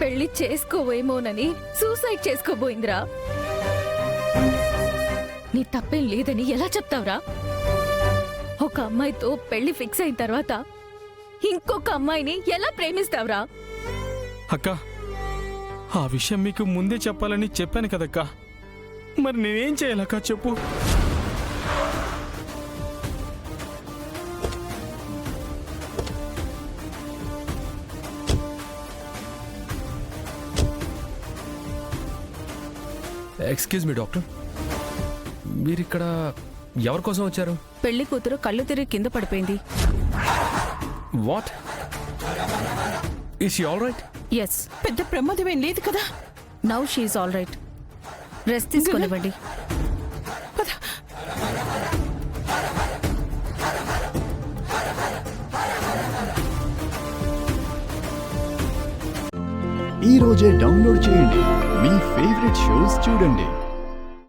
పెళ్లి చేసుకోవేమోనని సూసైడ్ చేసుకోబోయిందిరా. నీ తప్పేం లేదని ఎలా చెప్తావురా? ఒక అమ్మాయితో పెళ్లి ఫిక్స్ అయిన తర్వాత ఇంకొక అమ్మాయిని ఎలా ప్రేమిస్తావురా? అక్క, ఆ విషయం మీకు ముందే చెప్పాలని చెప్పాను కదక్కా. మరి నేనేం చేయాలక్క చెప్పు. ఎక్స్క్యూజ్ మీ డాక్టర్, మీరిక్కడ ఎవరి కోసం వచ్చారు? పెళ్లి కూతురు కళ్ళు తిరిగి కింద పడిపోయింది. What? Is she all right? Yes. పెద్ద ప్రమాదమేం లేదు కదా. Now she all right. Rest తీసుకొనివ్వండి. ఈ రోజే డౌన్లోడ్ చేయండి, మీ ఫేవరెట్ షోస్ చూడండి.